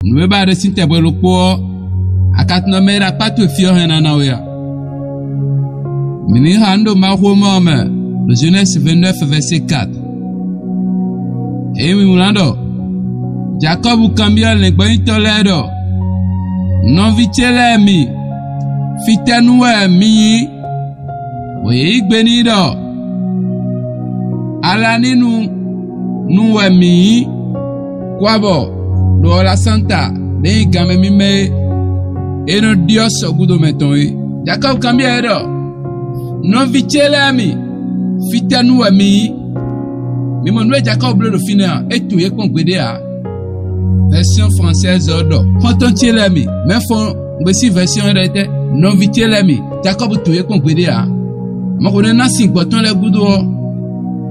Nous ba de sinte bolo po akat no mera patu fio hena na oya. Mini hando ma Roma le Genèse 29 verset 4. Et mi mulando Jacob cambia le gbayin toledo. Non vitele mi fitenue mi oye igbenido ala ninu nuwe mi kwabo lo la santa de game mi me eno dios ogudo meton Jacob cambia edo non vitele mi fitenue mi mo nwe Jacob le fina etu ye kongbede a version française odo konton tiele mi me fon ngesi version rete non vitele mi Jacob tu ye kongbede a mo ko na sin gboton le gudo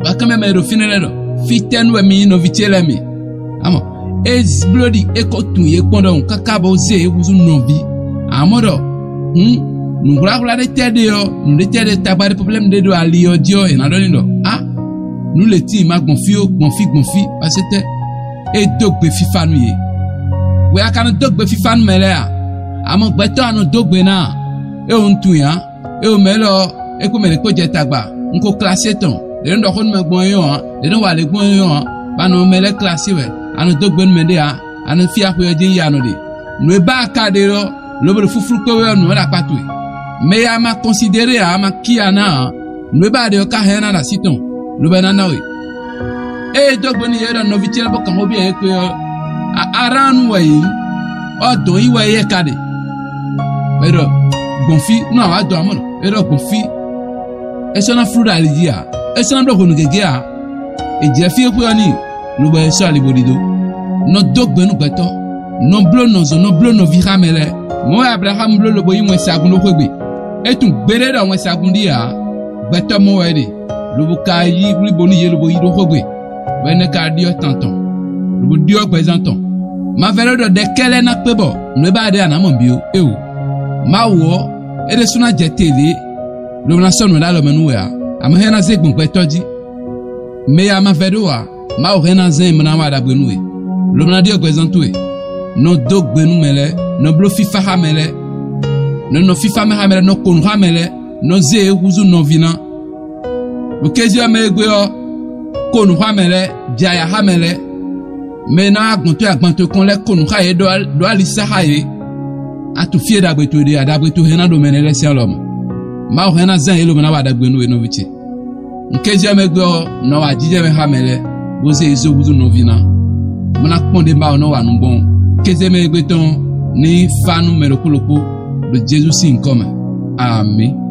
ba kame me ro fina le do fitenue mi non vitele mi amo es bloody ekotu ye kondo kakabo ze ewuzu novi amodo nungula de tede yo nous de tede tabari problème de do alio dio e na do nindo nous les ti ma gonfi parce que et dogbe fifa nu ye we akana dogbe fifa nu mele a amo gbeto anu dogbe na e on tu ya e o melo e ko mele ko je tagba nko classé ton de ndo kon me gbon yo de no wale gbon yo ba no mele classé we anu dogbe nu mede a anu fi apo ye ya no de no e ba ka de ro lo be fufuru ko we no la patu me ya ma considérer a ma kiana no e ba de ka hena la siton lo be na na we e dogbe ni yera no vitel bo kan obi e ko aranu wa yi o do yi wa ye kade pero gonfi no wa do amono pero gonfi e so na fruit alijia e so na do ko ngege a e je fi ko ni lo be so ali bodido no dogbe nu gbeto no blo no vira mele mo Abraham blo lo bo yi mo sagun lo kwegbe e tun gbere do mo sagun dia gbeto mo we de lo bo ka yi bli boni ye lo bo yi do kwegbe bene ka dio tanton lo bo dio presenton ma vero do de kele na pebo no ba de ana mo bio ewo ma wo e de suna jetele lo na sonu la lo menu ya am he na zegbon petoji me ya ma vero wa ma o he na zen na ma da gbenu e lo na dio presentu e no dogbenu mele no blo fifa ha mele no fifa me ha mele no konu ha mele no ze huzu no vina lo kezio me egbe o konu ha mele jaya ha mele mena agbanto kon le konu ha ye do alisa ha ye atu fie da gbeto de adagbeto hena do menele se alomo ma o hena zan elo mena wa dagbenu we no bichi nkezio me egbe o no wa jije me ha mele bo ze ezo huzu no vina mona kponde ba no wa nu bon kezeme egbeton ni fanu melokolopo de Jesus sin comme amen.